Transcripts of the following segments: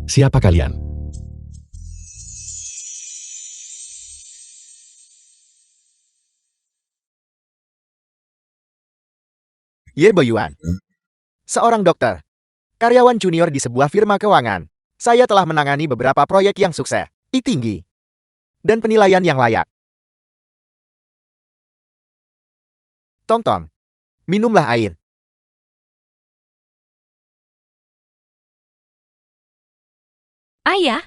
Siapa kalian? Ye Boyuan. Seorang dokter. Karyawan junior di sebuah firma keuangan. Saya telah menangani beberapa proyek yang sukses, tinggi, dan penilaian yang layak. Tong-tong, minumlah air. Ayah,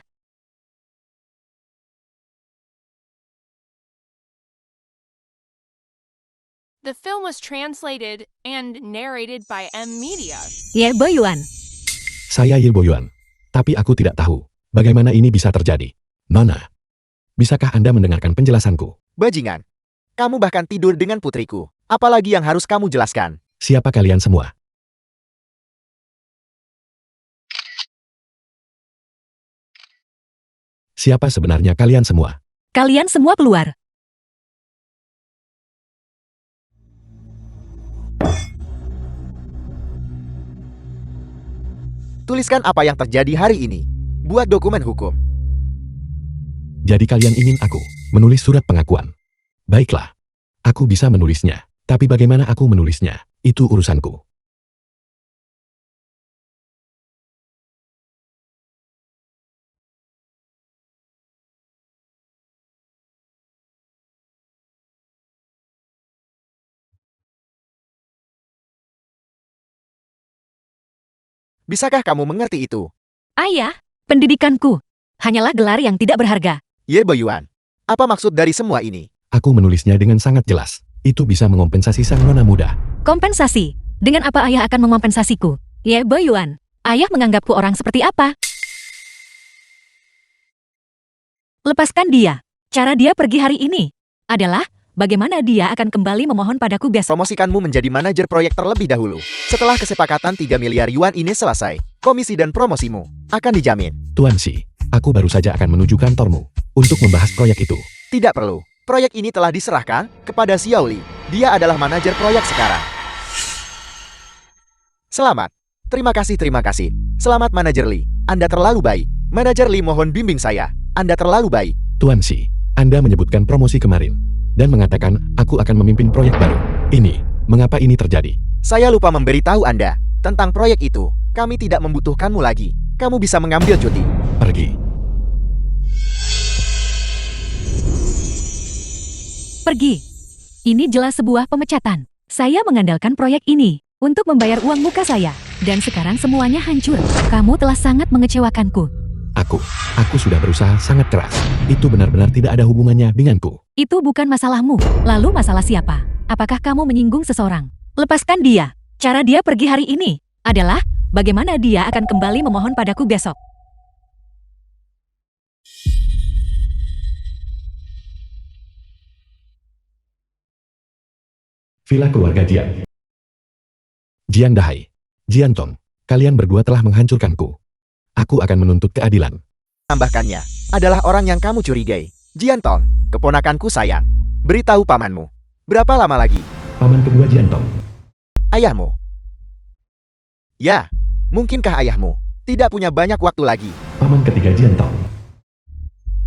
The film was translated and narrated by M Media. Ye Boyuan. Saya Ye Boyuan. Tapi aku tidak tahu bagaimana ini bisa terjadi. Nona, bisakah Anda mendengarkan penjelasanku? Bajingan, kamu bahkan tidur dengan putriku. Apalagi yang harus kamu jelaskan? Siapa kalian semua? Siapa sebenarnya kalian semua? Kalian semua keluar. Tuliskan apa yang terjadi hari ini. Buat dokumen hukum. Jadi kalian ingin aku menulis surat pengakuan? Baiklah, aku bisa menulisnya. Tapi bagaimana aku menulisnya? Itu urusanku. Bisakah kamu mengerti itu? Ayah, pendidikanku hanyalah gelar yang tidak berharga. Ye Boyuan, apa maksud dari semua ini? Aku menulisnya dengan sangat jelas. Itu bisa mengompensasi sang nona muda. Kompensasi. Dengan apa ayah akan mengompensasiku? Ye Boyuan, ayah menganggapku orang seperti apa? Lepaskan dia. Cara dia pergi hari ini adalah bagaimana dia akan kembali memohon padaku besok. Promosikanmu menjadi manajer proyek terlebih dahulu. Setelah kesepakatan 3 miliar yuan ini selesai, komisi dan promosimu akan dijamin. Tuan Si, aku baru saja akan menuju kantormu untuk membahas proyek itu. Tidak perlu. Proyek ini telah diserahkan kepada Xiao Li. Dia adalah manajer proyek sekarang. Selamat. Terima kasih, terima kasih. Selamat Manajer Li. Anda terlalu baik. Manajer Li mohon bimbing saya. Anda terlalu baik. Tuan Si, Anda menyebutkan promosi kemarin dan mengatakan aku akan memimpin proyek baru. Ini, mengapa ini terjadi? Saya lupa memberitahu Anda tentang proyek itu. Kami tidak membutuhkanmu lagi. Kamu bisa mengambil cuti. Pergi. Pergi. Ini jelas sebuah pemecatan. Saya mengandalkan proyek ini untuk membayar uang muka saya. Dan sekarang semuanya hancur. Kamu telah sangat mengecewakanku. Aku sudah berusaha sangat keras. Itu benar-benar tidak ada hubungannya denganku. Itu bukan masalahmu. Lalu masalah siapa? Apakah kamu menyinggung seseorang? Lepaskan dia. Cara dia pergi hari ini adalah bagaimana dia akan kembali memohon padaku besok. Villa keluarga Jian. Jian Dahai, Jian Tong, kalian berdua telah menghancurkanku. Aku akan menuntut keadilan. Tambahkannya adalah orang yang kamu curigai. Jian Tong, keponakanku sayang. Beritahu pamanmu. Berapa lama lagi? Paman kedua Jian Tong. Ayahmu. Ya, mungkinkah ayahmu tidak punya banyak waktu lagi? Paman ketiga Jian Tong.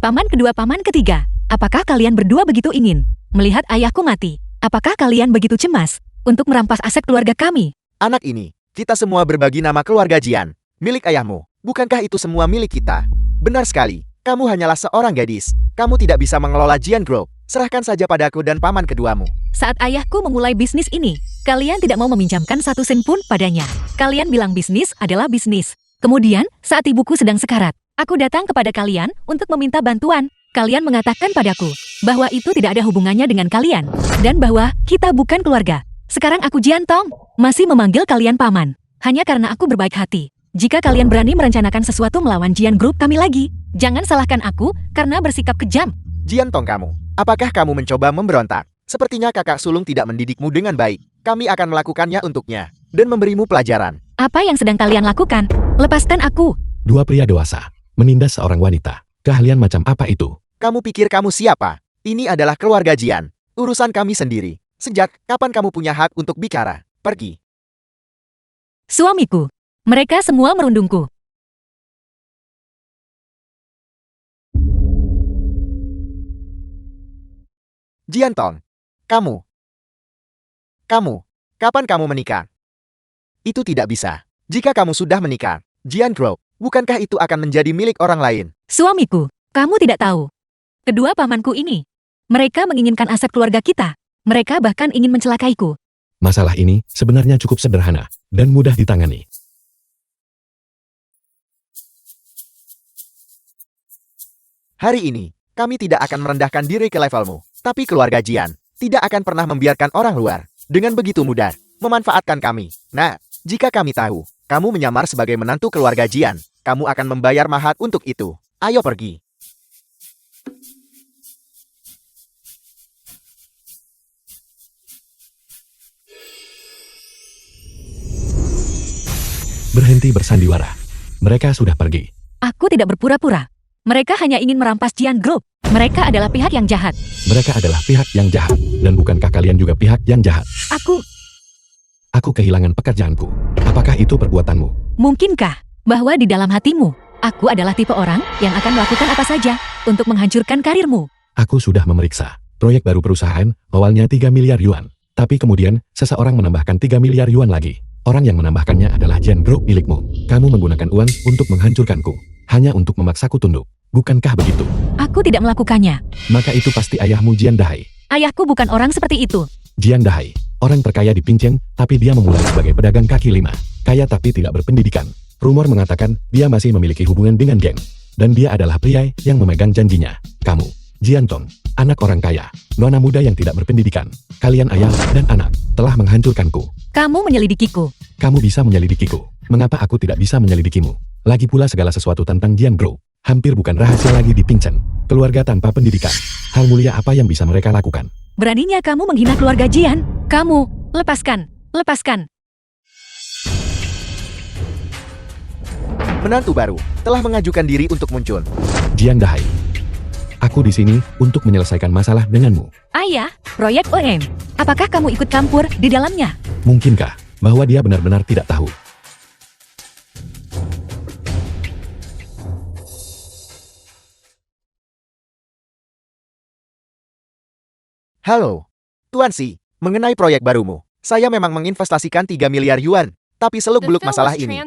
Paman kedua, paman ketiga. Apakah kalian berdua begitu ingin melihat ayahku mati? Apakah kalian begitu cemas untuk merampas aset keluarga kami? Anak ini, kita semua berbagi nama keluarga Jian. Milik ayahmu. Bukankah itu semua milik kita? Benar sekali. Kamu hanyalah seorang gadis. Kamu tidak bisa mengelola Jian Group. Serahkan saja padaku dan paman keduamu. Saat ayahku memulai bisnis ini, kalian tidak mau meminjamkan satu sen pun padanya. Kalian bilang bisnis adalah bisnis. Kemudian, saat ibuku sedang sekarat, aku datang kepada kalian untuk meminta bantuan. Kalian mengatakan padaku bahwa itu tidak ada hubungannya dengan kalian. Dan bahwa kita bukan keluarga. Sekarang aku Jian Tong, masih memanggil kalian paman. Hanya karena aku berbaik hati. Jika kalian berani merencanakan sesuatu melawan Jian Group kami lagi, jangan salahkan aku karena bersikap kejam. Jian Tong kamu, apakah kamu mencoba memberontak? Sepertinya kakak sulung tidak mendidikmu dengan baik. Kami akan melakukannya untuknya dan memberimu pelajaran. Apa yang sedang kalian lakukan? Lepaskan aku. Dua pria dewasa menindas seorang wanita. Keahlian macam apa itu? Kamu pikir kamu siapa? Ini adalah keluarga Jian. Urusan kami sendiri. Sejak kapan kamu punya hak untuk bicara? Pergi. Suamiku. Mereka semua merundungku. Jiantong, kamu, kapan kamu menikah? Itu tidak bisa. Jika kamu sudah menikah, Jian Group, bukankah itu akan menjadi milik orang lain? Suamiku, kamu tidak tahu. Kedua pamanku ini, mereka menginginkan aset keluarga kita. Mereka bahkan ingin mencelakaiku. Masalah ini sebenarnya cukup sederhana dan mudah ditangani. Hari ini, kami tidak akan merendahkan diri ke levelmu, tapi keluarga Jian tidak akan pernah membiarkan orang luar dengan begitu mudah memanfaatkan kami. Nah, jika kami tahu kamu menyamar sebagai menantu keluarga Jian, kamu akan membayar mahar untuk itu. Ayo pergi. Berhenti bersandiwara. Mereka sudah pergi. Aku tidak berpura-pura. Mereka hanya ingin merampas Jian Group. Mereka adalah pihak yang jahat. Mereka adalah pihak yang jahat. Dan bukankah kalian juga pihak yang jahat? Aku kehilangan pekerjaanku. Apakah itu perbuatanmu? Mungkinkah bahwa di dalam hatimu, aku adalah tipe orang yang akan melakukan apa saja untuk menghancurkan karirmu? Aku sudah memeriksa. Proyek baru perusahaan awalnya 3 miliar yuan. Tapi kemudian seseorang menambahkan 3 miliar yuan lagi. Orang yang menambahkannya adalah Jian Group milikmu. Kamu menggunakan uang untuk menghancurkanku. Hanya untuk memaksaku tunduk. Bukankah begitu? Aku tidak melakukannya. Maka itu pasti ayahmu Jian Dahai. Ayahku bukan orang seperti itu. Jian Dahai, orang terkaya di Pinceng, tapi dia memulai sebagai pedagang kaki lima. Kaya tapi tidak berpendidikan. Rumor mengatakan dia masih memiliki hubungan dengan geng. Dan dia adalah pria yang memegang janjinya. Kamu, Jian Tong, anak orang kaya, nona muda yang tidak berpendidikan. Kalian ayah dan anak telah menghancurkanku. Kamu menyelidikiku. Kamu bisa menyelidikiku. Mengapa aku tidak bisa menyelidikimu? Lagi pula segala sesuatu tentang Jian Group hampir bukan rahasia lagi di Pinceng. Keluarga tanpa pendidikan. Hal mulia apa yang bisa mereka lakukan? Beraninya kamu menghina keluarga Jian? Kamu, lepaskan, lepaskan. Menantu baru telah mengajukan diri untuk muncul. Jian Dahai, aku di sini untuk menyelesaikan masalah denganmu. Ayah, proyek OM. Apakah kamu ikut campur di dalamnya? Mungkinkah bahwa dia benar-benar tidak tahu? Halo, Tuan Si, mengenai proyek barumu, saya memang menginvestasikan 3 miliar yuan. Tapi seluk-beluk masalah ini,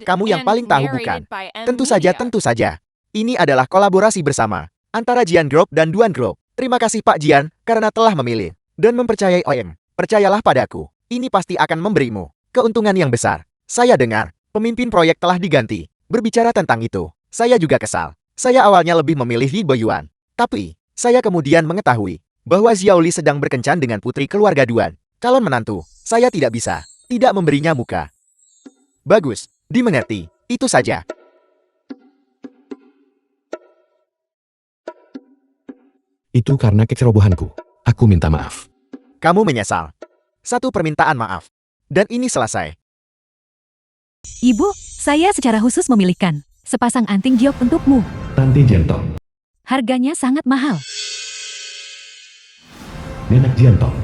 kamu yang paling tahu bukan? Tentu saja. Ini adalah kolaborasi bersama antara Jian Group dan Duan Group. Terima kasih Pak Jian karena telah memilih dan mempercayai OM. Percayalah padaku, ini pasti akan memberimu keuntungan yang besar. Saya dengar, pemimpin proyek telah diganti. Berbicara tentang itu, saya juga kesal. Saya awalnya lebih memilih Li Boyuan. Tapi, saya kemudian mengetahui bahwa Xiao Li sedang berkencan dengan putri keluarga Duan. Calon menantu, saya tidak bisa tidak memberinya muka. Bagus, dimengerti. Itu saja. Itu karena kecerobohanku. Aku minta maaf. Kamu menyesal. Satu permintaan maaf. Dan ini selesai. Ibu, saya secara khusus memilihkan sepasang anting giok untukmu. Tanti Jiantong, Harganya sangat mahal. nenek Jiantong.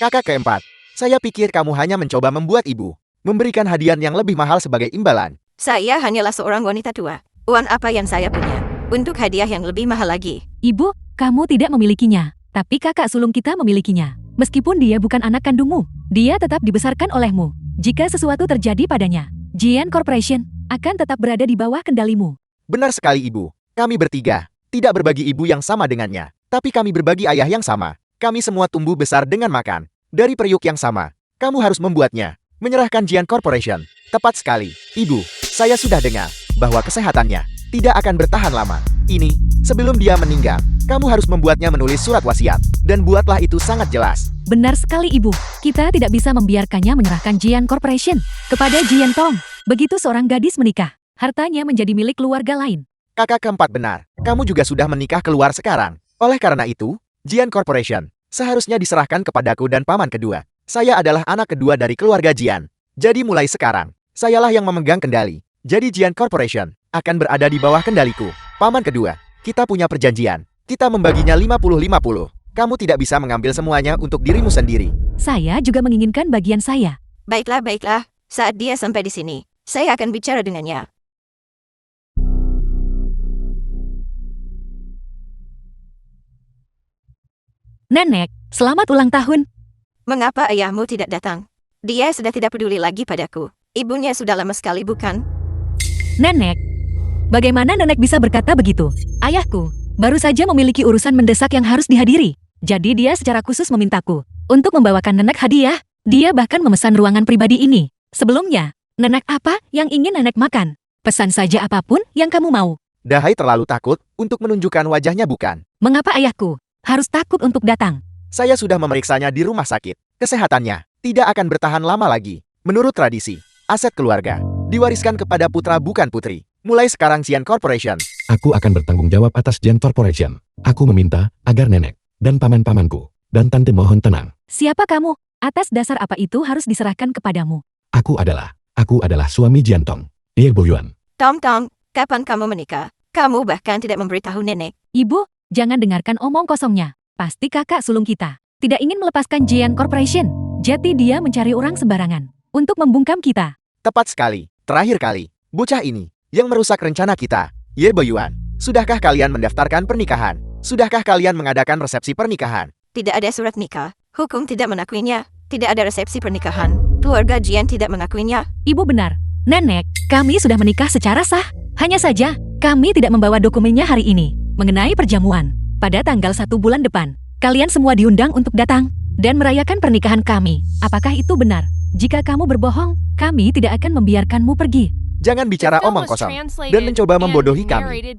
Kakak keempat, saya pikir kamu hanya mencoba membuat ibu memberikan hadiah yang lebih mahal sebagai imbalan. Saya hanyalah seorang wanita tua. Uang apa yang saya punya untuk hadiah yang lebih mahal lagi? Ibu, kamu tidak memilikinya. Tapi kakak sulung kita memilikinya. Meskipun dia bukan anak kandungmu, dia tetap dibesarkan olehmu. Jika sesuatu terjadi padanya, Jian Corporation akan tetap berada di bawah kendalimu. Benar sekali ibu. Kami bertiga tidak berbagi ibu yang sama dengannya. Tapi kami berbagi ayah yang sama. Kami semua tumbuh besar dengan makan dari periuk yang sama. Kamu harus membuatnya menyerahkan Jian Corporation. Tepat sekali, ibu. Saya sudah dengar bahwa kesehatannya tidak akan bertahan lama. Ini, sebelum dia meninggal, kamu harus membuatnya menulis surat wasiat. Dan buatlah itu sangat jelas. Benar sekali ibu. Kita tidak bisa membiarkannya menyerahkan Jian Corporation kepada Jian Tong. Begitu seorang gadis menikah, hartanya menjadi milik keluarga lain. Kakak keempat benar. Kamu juga sudah menikah keluar sekarang. Oleh karena itu, Jian Corporation seharusnya diserahkan kepadaku dan paman kedua. Saya adalah anak kedua dari keluarga Jian. Jadi mulai sekarang, sayalah yang memegang kendali. Jadi Jian Corporation akan berada di bawah kendaliku. Paman kedua, kita punya perjanjian. Kita membaginya 50-50. Kamu tidak bisa mengambil semuanya untuk dirimu sendiri. Saya juga menginginkan bagian saya. Baiklah. Saat dia sampai di sini, saya akan bicara dengannya. Nenek, selamat ulang tahun. Mengapa ayahmu tidak datang? Dia sudah tidak peduli lagi padaku. Ibunya sudah lama sekali, bukan? Nenek, bagaimana nenek bisa berkata begitu? Ayahku baru saja memiliki urusan mendesak yang harus dihadiri. Jadi dia secara khusus memintaku untuk membawakan nenek hadiah. Dia bahkan memesan ruangan pribadi ini. Sebelumnya, nenek apa yang ingin nenek makan? Pesan saja apapun yang kamu mau. Dahai terlalu takut untuk menunjukkan wajahnya bukan? Mengapa ayahku harus takut untuk datang? Saya sudah memeriksanya di rumah sakit. Kesehatannya tidak akan bertahan lama lagi. Menurut tradisi, aset keluarga diwariskan kepada putra bukan putri. Mulai sekarang Jian Corporation. Aku akan bertanggung jawab atas Jian Corporation. Aku meminta agar nenek dan paman-pamanku dan tante mohon tenang. Siapa kamu? Atas dasar apa itu harus diserahkan kepadamu? Aku adalah suami Jian Tong, Ye Boyuan. Tong, kapan kamu menikah? Kamu bahkan tidak memberitahu nenek. Ibu, jangan dengarkan omong kosongnya. Pasti kakak sulung kita tidak ingin melepaskan Jian Corporation. Jadi dia mencari orang sembarangan untuk membungkam kita. Tepat sekali. Terakhir kali, bocah ini yang merusak rencana kita. Ye Boyuan, sudahkah kalian mendaftarkan pernikahan? Sudahkah kalian mengadakan resepsi pernikahan? Tidak ada surat nikah. Hukum tidak mengakuinya. Tidak ada resepsi pernikahan. Keluarga Jian tidak mengakuinya. Ibu benar. Nenek, kami sudah menikah secara sah. Hanya saja, kami tidak membawa dokumennya hari ini. Mengenai perjamuan, pada tanggal 1 bulan depan, kalian semua diundang untuk datang dan merayakan pernikahan kami. Apakah itu benar? Jika kamu berbohong, kami tidak akan membiarkanmu pergi. Jangan bicara omong kosong dan mencoba membodohi kami.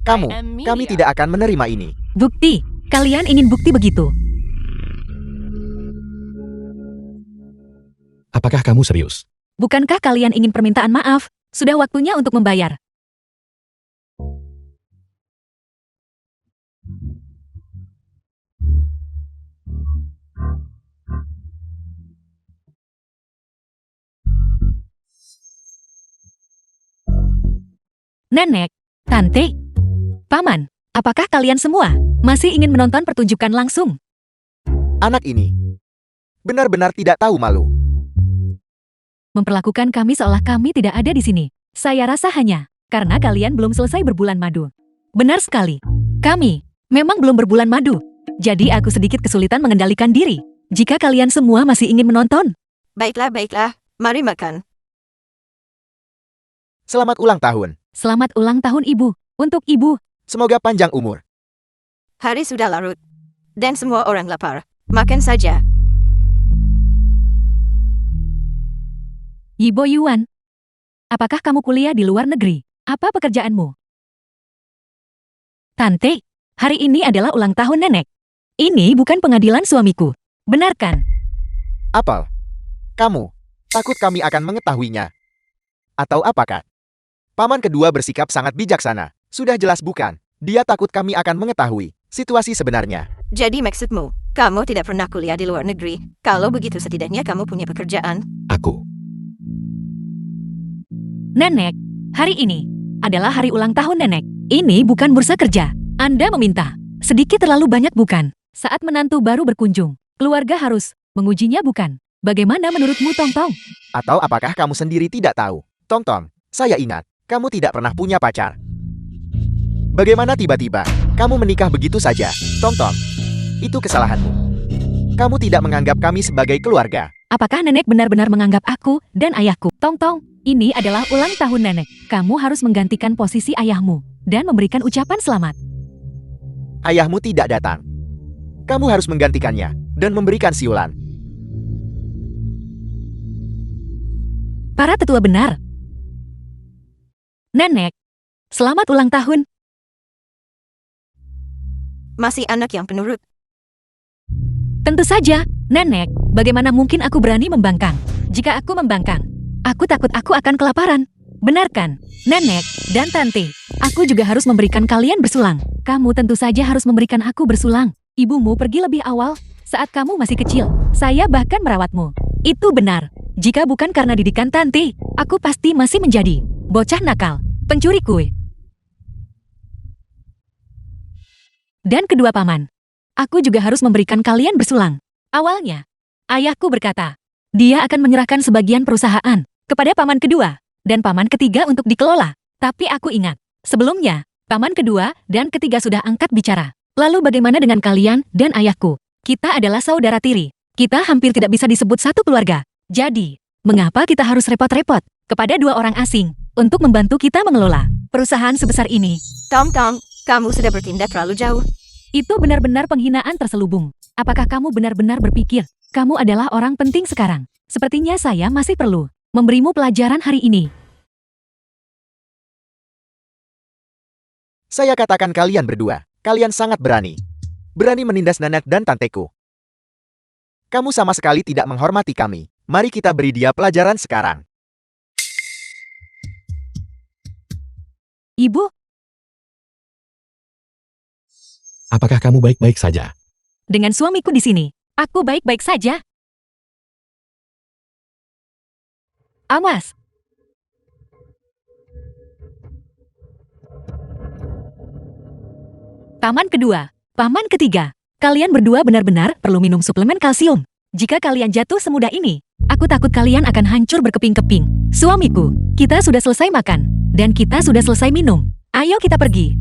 Kami tidak akan menerima ini. Bukti, kalian ingin bukti begitu. Apakah kamu serius? Bukankah kalian ingin permintaan maaf? Sudah waktunya untuk membayar. Nenek, tante, paman, apakah kalian semua masih ingin menonton pertunjukan langsung? Anak ini benar-benar tidak tahu malu. Memperlakukan kami seolah kami tidak ada di sini. Saya rasa hanya karena kalian belum selesai berbulan madu. Benar sekali. Kami memang belum berbulan madu. Jadi aku sedikit kesulitan mengendalikan diri. Jika kalian semua masih ingin menonton. Baiklah. Mari makan. Selamat ulang tahun. Selamat ulang tahun ibu. Untuk ibu. Semoga panjang umur. Hari sudah larut. Dan semua orang lapar. Makan saja. Yi Boyuan, apakah kamu kuliah di luar negeri? Apa pekerjaanmu? Tante, hari ini adalah ulang tahun nenek. Ini bukan pengadilan suamiku. Benarkan? Apel, kamu takut kami akan mengetahuinya? Atau apakah paman kedua bersikap sangat bijaksana? Sudah jelas bukan? Dia takut kami akan mengetahui situasi sebenarnya. Jadi maksudmu, kamu tidak pernah kuliah di luar negeri. Kalau begitu setidaknya kamu punya pekerjaan. Aku. Nenek, hari ini adalah hari ulang tahun nenek. Ini bukan bursa kerja. Anda meminta sedikit terlalu banyak bukan? Saat menantu baru berkunjung, keluarga harus mengujinya bukan? Bagaimana menurutmu Tong Tong? Atau apakah kamu sendiri tidak tahu? Tong Tong, saya ingat, kamu tidak pernah punya pacar. Bagaimana tiba-tiba kamu menikah begitu saja? Tong Tong, itu kesalahanmu. Kamu tidak menganggap kami sebagai keluarga. Apakah nenek benar-benar menganggap aku dan ayahku? Tong Tong, ini adalah ulang tahun nenek. Kamu harus menggantikan posisi ayahmu dan memberikan ucapan selamat. Ayahmu tidak datang. Kamu harus menggantikannya dan memberikan siulan. Para tetua benar. Nenek, selamat ulang tahun. Masih anak yang penurut. Tentu saja, nenek. Bagaimana mungkin aku berani membangkang? Jika aku membangkang, aku takut aku akan kelaparan. Benarkan, nenek dan tante? Aku juga harus memberikan kalian bersulang. Kamu tentu saja harus memberikan aku bersulang. Ibumu pergi lebih awal saat kamu masih kecil. Saya bahkan merawatmu. Itu benar. Jika bukan karena didikan tante, aku pasti masih menjadi bocah nakal, pencuri kue. Dan kedua paman, aku juga harus memberikan kalian bersulang. Awalnya, ayahku berkata, dia akan menyerahkan sebagian perusahaan kepada paman kedua dan paman ketiga untuk dikelola. Tapi aku ingat, sebelumnya, paman kedua dan ketiga sudah angkat bicara. Lalu bagaimana dengan kalian dan ayahku? Kita adalah saudara tiri. Kita hampir tidak bisa disebut satu keluarga. Jadi, mengapa kita harus repot-repot kepada dua orang asing untuk membantu kita mengelola perusahaan sebesar ini? Tom, kamu sudah bertindak terlalu jauh. Itu benar-benar penghinaan terselubung. Apakah kamu benar-benar berpikir kamu adalah orang penting sekarang? Sepertinya saya masih perlu memberimu pelajaran hari ini. Saya katakan kalian berdua, kalian sangat berani. Berani menindas nenek dan tanteku. Kamu sama sekali tidak menghormati kami. Mari kita beri dia pelajaran sekarang. Ibu, Apakah kamu baik-baik saja? dengan suamiku di sini, aku baik-baik saja. Awas. Paman kedua, paman ketiga, kalian berdua benar-benar perlu minum suplemen kalsium. Jika kalian jatuh semudah ini, aku takut kalian akan hancur berkeping-keping. Suamiku, kita sudah selesai makan, dan kita sudah selesai minum. Ayo kita pergi.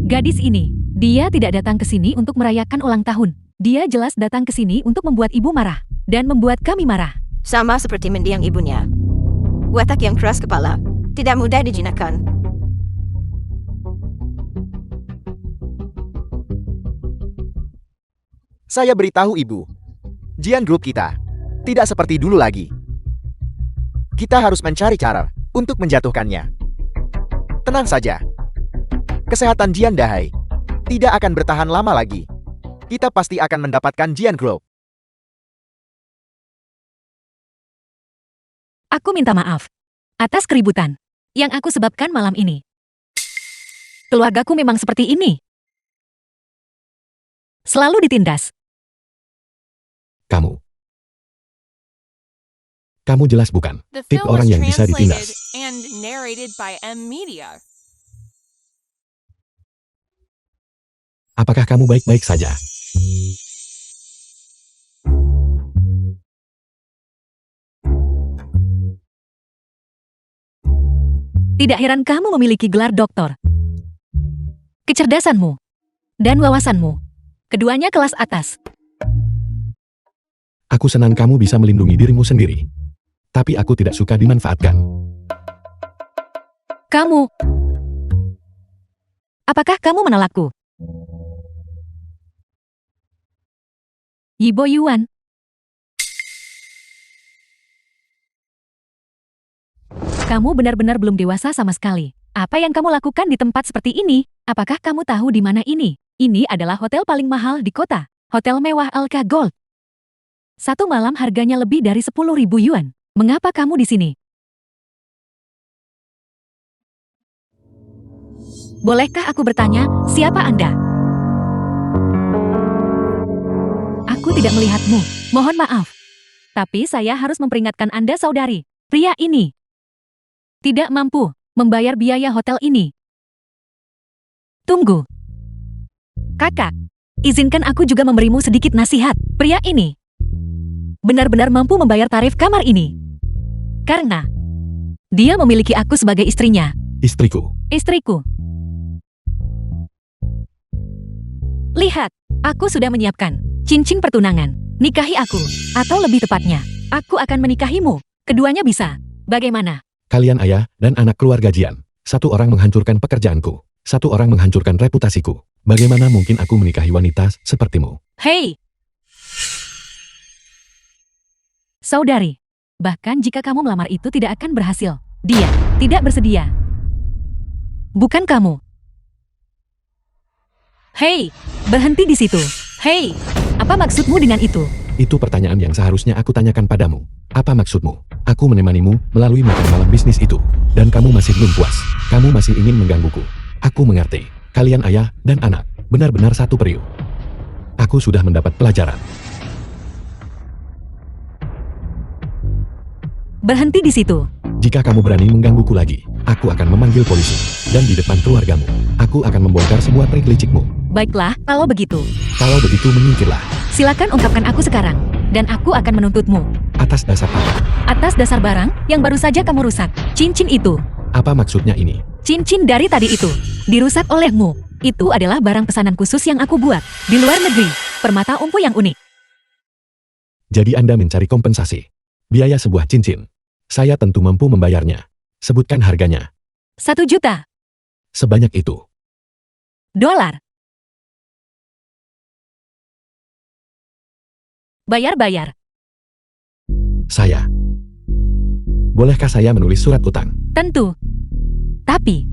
Gadis ini, dia tidak datang ke sini untuk merayakan ulang tahun. Dia jelas datang ke sini untuk membuat ibu marah, dan membuat kami marah. Sama seperti mendiang ibunya. Watak yang keras kepala, tidak mudah dijinakkan. Saya beritahu ibu, Jian Group kita tidak seperti dulu lagi. Kita harus mencari cara untuk menjatuhkannya. Tenang saja. Kesehatan Jian Dahai tidak akan bertahan lama lagi. Kita pasti akan mendapatkan Jian Group. Aku minta maaf atas keributan yang aku sebabkan malam ini. Keluargaku memang seperti ini. Selalu ditindas. Kamu jelas bukan The tip film orang was yang bisa translated ditindas. and narrated by M Media. Apakah kamu baik-baik saja? Tidak heran kamu memiliki gelar doktor. Kecerdasanmu dan wawasanmu, keduanya kelas atas. Aku senang kamu bisa melindungi dirimu sendiri. Tapi aku tidak suka dimanfaatkan. Kamu, apakah kamu menolakku? Yibo Yuan. Kamu benar-benar belum dewasa sama sekali. Apa yang kamu lakukan di tempat seperti ini? Apakah kamu tahu di mana ini? Ini adalah hotel paling mahal di kota. Hotel mewah Alka Gold. Satu malam harganya lebih dari 10.000 yuan. Mengapa kamu di sini? Bolehkah aku bertanya, siapa Anda? Aku tidak melihatmu. Mohon maaf. Tapi saya harus memperingatkan Anda, saudari. Pria ini tidak mampu membayar biaya hotel ini. Tunggu. Kakak, izinkan aku juga memberimu sedikit nasihat. Pria ini benar-benar mampu membayar tarif kamar ini. Karena dia memiliki aku sebagai istrinya. Istriku. Istriku. Lihat, aku sudah menyiapkan cincin pertunangan. Nikahi aku. Atau lebih tepatnya, aku akan menikahimu. Keduanya bisa. Bagaimana? Kalian ayah dan anak keluarga Jian. Satu orang menghancurkan pekerjaanku. Satu orang menghancurkan reputasiku. Bagaimana mungkin aku menikahi wanita sepertimu? Hei! Saudari, bahkan jika kamu melamar itu tidak akan berhasil. Dia tidak bersedia. Bukan kamu. Hei, berhenti di situ. Hei, apa maksudmu dengan itu? Itu pertanyaan yang seharusnya aku tanyakan padamu. Apa maksudmu? Aku menemanimu melalui makan malam bisnis itu. Dan kamu masih belum puas. Kamu masih ingin menggangguku. Aku mengerti. Kalian ayah dan anak. Benar-benar satu periuk. Aku sudah mendapat pelajaran. Berhenti di situ. Jika kamu berani menggangguku lagi, aku akan memanggil polisi. Dan di depan keluargamu, aku akan membongkar semua trik licikmu. Baiklah, kalau begitu. Kalau begitu menyingkirlah. Silakan ungkapkan aku sekarang. Dan aku akan menuntutmu. Atas dasar apa? Atas dasar barang yang baru saja kamu rusak. Cincin itu. Apa maksudnya ini? Cincin dari tadi itu. Dirusak olehmu. Itu adalah barang pesanan khusus yang aku buat. Di luar negeri, permata ungu yang unik. Jadi Anda mencari kompensasi. Biaya sebuah cincin. Saya tentu mampu membayarnya. Sebutkan harganya. 1 juta Sebanyak itu. dolar. Bayar. Saya. Bolehkah saya menulis surat utang? Tentu. Tapi,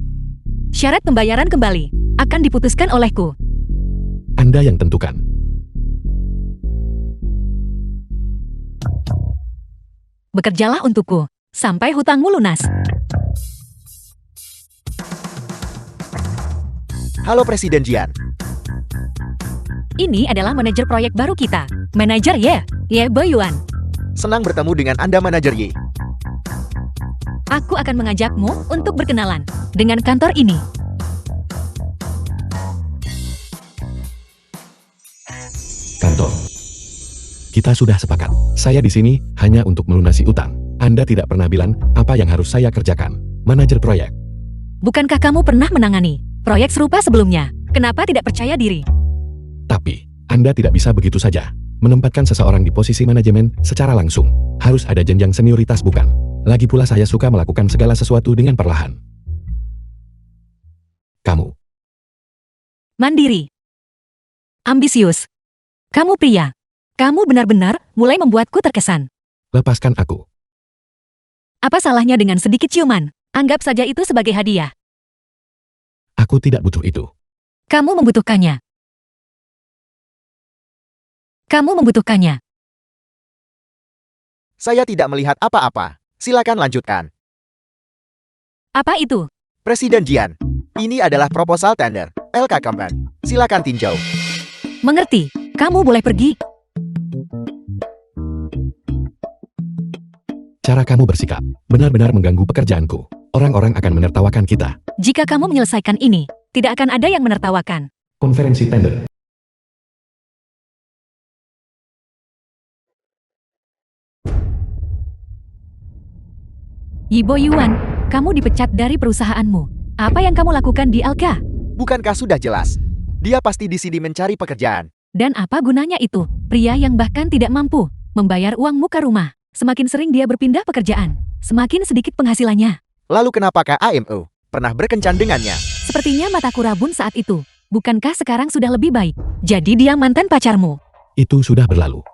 syarat pembayaran kembali akan diputuskan olehku. Anda yang tentukan. Bekerjalah untukku sampai hutangmu lunas. Halo Presiden Jian. Ini adalah manajer proyek baru kita. Manajer Ye Boyuan. Senang bertemu dengan Anda, Manajer Yi. Aku akan mengajakmu untuk berkenalan dengan kantor ini. Kantor. Kita sudah sepakat. Saya di sini hanya untuk melunasi utang. Anda tidak pernah bilang apa yang harus saya kerjakan. Manajer proyek. Bukankah kamu pernah menangani proyek serupa sebelumnya? Kenapa tidak percaya diri? Tapi, Anda tidak bisa begitu saja. Menempatkan seseorang di posisi manajemen secara langsung. Harus ada jenjang senioritas bukan? Lagi pula saya suka melakukan segala sesuatu dengan perlahan. Kamu. Mandiri. Ambisius. Kamu pria. Kamu benar-benar mulai membuatku terkesan. Lepaskan aku. Apa salahnya dengan sedikit ciuman? Anggap saja itu sebagai hadiah. Aku tidak butuh itu. Kamu membutuhkannya. Kamu membutuhkannya. Saya tidak melihat apa-apa. Silakan lanjutkan. Apa itu? Presiden Jian, ini adalah proposal tender LK Company. Silakan tinjau. Mengerti. Kamu boleh pergi. Cara kamu bersikap benar-benar mengganggu pekerjaanku. Orang-orang akan menertawakan kita. Jika kamu menyelesaikan ini, tidak akan ada yang menertawakan. Konferensi tender. Yibo Yuan, kamu dipecat dari perusahaanmu. Apa yang kamu lakukan di LK? Bukankah sudah jelas? Dia pasti di sini mencari pekerjaan. Dan apa gunanya itu? Pria yang bahkan tidak mampu membayar uang muka rumah. Semakin sering dia berpindah pekerjaan, semakin sedikit penghasilannya. Lalu kenapakah AMO pernah berkencan dengannya? Sepertinya mataku rabun saat itu. Bukankah sekarang sudah lebih baik? Jadi dia mantan pacarmu. Itu sudah berlalu.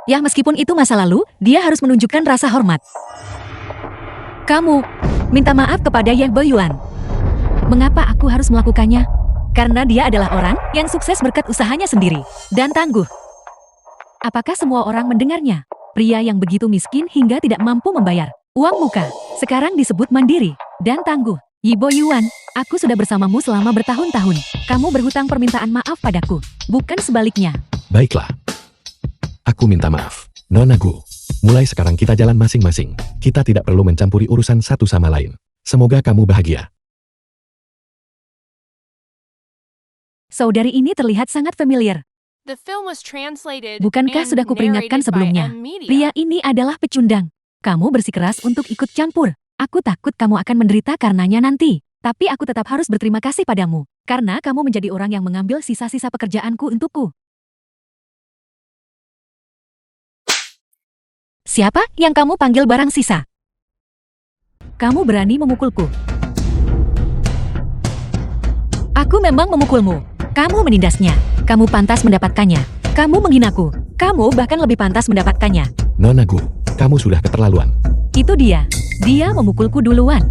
Ya meskipun itu masa lalu, dia harus menunjukkan rasa hormat. Kamu, minta maaf kepada Ye Boyuan. Mengapa aku harus melakukannya? Karena dia adalah orang yang sukses berkat usahanya sendiri dan tangguh. Apakah semua orang mendengarnya? Pria yang begitu miskin hingga tidak mampu membayar uang muka, sekarang disebut mandiri dan tangguh. Yibo Yuan, aku sudah bersamamu selama bertahun-tahun. Kamu berhutang permintaan maaf padaku, bukan sebaliknya. Baiklah. Aku minta maaf. Nona Gu. Mulai sekarang kita jalan masing-masing. Kita tidak perlu mencampuri urusan satu sama lain. Semoga kamu bahagia. Saudari ini terlihat sangat familiar. The film was translated Bukankah and sudah kuperingatkan narrated by sebelumnya? M Media. Pria ini adalah pecundang. Kamu bersikeras untuk ikut campur. Aku takut kamu akan menderita karenanya nanti. Tapi aku tetap harus berterima kasih padamu. Karena kamu menjadi orang yang mengambil sisa-sisa pekerjaanku untukku. Siapa yang kamu panggil barang sisa? Kamu berani memukulku. Aku memang memukulmu. Kamu menindasnya. Kamu pantas mendapatkannya. Kamu menghinaku. Kamu bahkan lebih pantas mendapatkannya. Nona Gu, kamu sudah keterlaluan. Itu dia. Dia memukulku duluan.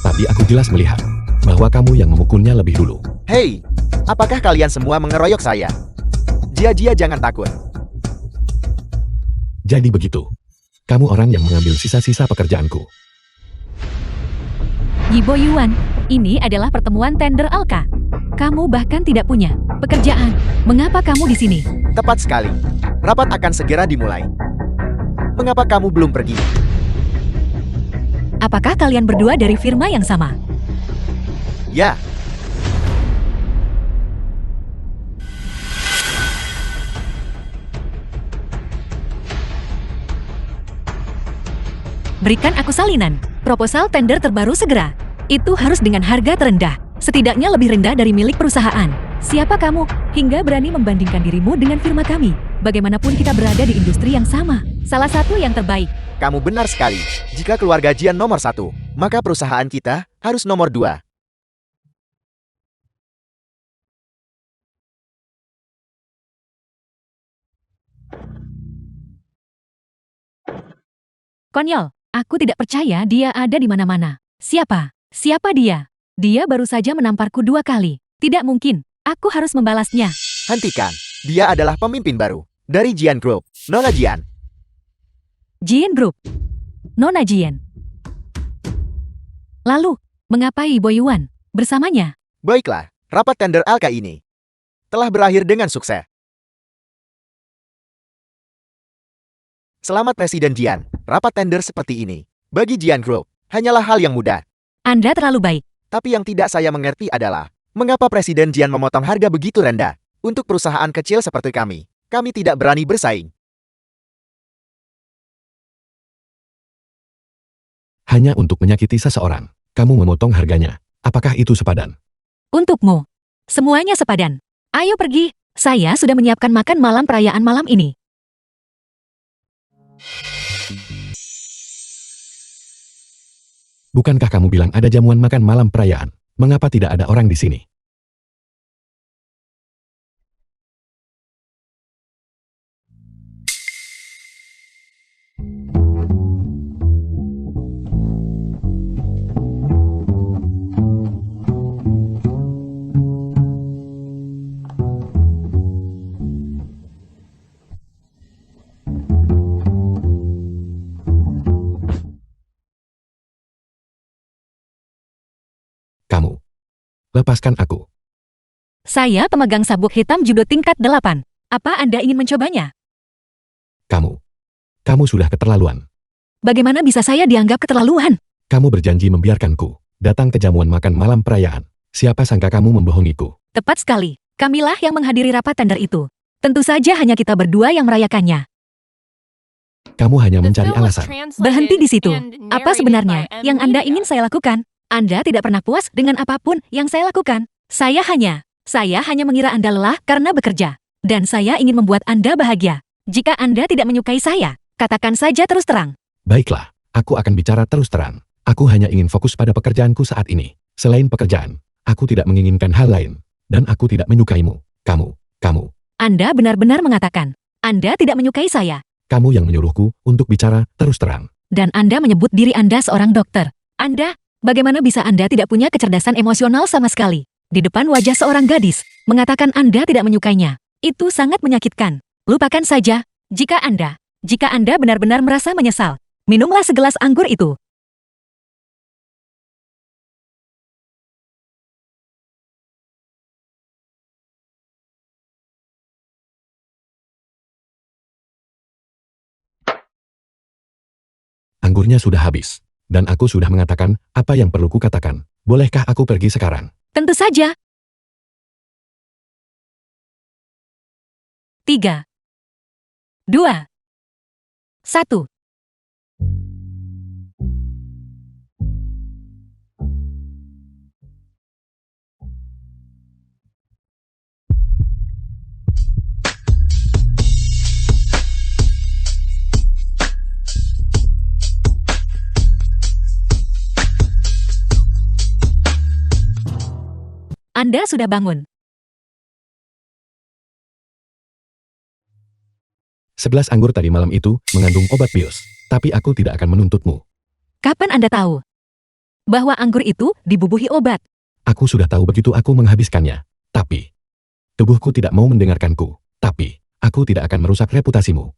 Tapi aku jelas melihat bahwa kamu yang memukulnya lebih dulu. Hei, apakah kalian semua mengeroyok saya? Jia-jia jangan takut. Jadi begitu. Kamu orang yang mengambil sisa-sisa pekerjaanku. Yibo Yuan, ini adalah pertemuan tender Alka. Kamu bahkan tidak punya pekerjaan. Mengapa kamu di sini? Tepat sekali. Rapat akan segera dimulai. Mengapa kamu belum pergi? Apakah kalian berdua dari firma yang sama? Ya, Berikan aku salinan. Proposal tender terbaru segera. Itu harus dengan harga terendah. Setidaknya lebih rendah dari milik perusahaan. Siapa kamu hingga berani membandingkan dirimu dengan firma kami? Bagaimanapun kita berada di industri yang sama. Salah satu yang terbaik. Kamu benar sekali. Jika keluarga Jian nomor 1, maka perusahaan kita harus nomor 2. Konyol, aku tidak percaya dia ada di mana-mana. Siapa? Siapa dia? Dia baru saja menamparku 2 kali. Tidak mungkin, aku harus membalasnya. Hentikan. Dia adalah pemimpin baru dari Jian Group, Nona Jian. Jian Group. Nona Jian. Lalu, mengapai Boyuan bersamanya? Baiklah, rapat tender Alka ini telah berakhir dengan sukses. Selamat Presiden Jian, rapat tender seperti ini bagi Jian Group hanyalah hal yang mudah. Anda terlalu baik. Tapi yang tidak saya mengerti adalah, mengapa Presiden Jian memotong harga begitu rendah? Untuk perusahaan kecil seperti kami tidak berani bersaing. Hanya untuk menyakiti seseorang, kamu memotong harganya. Apakah itu sepadan? Untukmu. Semuanya sepadan. Ayo pergi. Saya sudah menyiapkan makan malam perayaan malam ini. Bukankah kamu bilang ada jamuan makan malam perayaan? Mengapa tidak ada orang di sini? Kamu. Lepaskan aku. Saya pemegang sabuk hitam judo tingkat 8. Apa Anda ingin mencobanya? Kamu. Kamu sudah keterlaluan. Bagaimana bisa saya dianggap keterlaluan? Kamu berjanji membiarkanku datang ke jamuan makan malam perayaan. Siapa sangka kamu membohongiku? Tepat sekali. Kamilah yang menghadiri rapat tender itu. Tentu saja hanya kita berdua yang merayakannya. Kamu hanya The mencari film was alasan. translated Berhenti di situ. and Apa narrated sebenarnya by yang Anda Emilio. ingin saya lakukan? Anda tidak pernah puas dengan apapun yang saya lakukan. Saya hanya mengira Anda lelah karena bekerja. Dan saya ingin membuat Anda bahagia. Jika Anda tidak menyukai saya, katakan saja terus terang. Baiklah, aku akan bicara terus terang. Aku hanya ingin fokus pada pekerjaanku saat ini. Selain pekerjaan, aku tidak menginginkan hal lain. Dan aku tidak menyukaimu. Kamu. Anda benar-benar mengatakan, Anda tidak menyukai saya. Kamu yang menyuruhku untuk bicara terus terang. Dan Anda menyebut diri Anda seorang dokter. Anda, bagaimana bisa Anda tidak punya kecerdasan emosional sama sekali? Di depan wajah seorang gadis, mengatakan Anda tidak menyukainya. Itu sangat menyakitkan. Lupakan saja. Jika Anda benar-benar merasa menyesal, minumlah segelas anggur itu. Anggurnya sudah habis. Dan aku sudah mengatakan apa yang perlu kukatakan. Bolehkah aku pergi sekarang? Tentu saja. 3, 2, 1. Anda sudah bangun. 11 anggur tadi malam itu mengandung obat bius. Tapi aku tidak akan menuntutmu. Kapan Anda tahu bahwa anggur itu dibubuhi obat? Aku sudah tahu begitu aku menghabiskannya. Tapi, tubuhku tidak mau mendengarkanku. Tapi, aku tidak akan merusak reputasimu.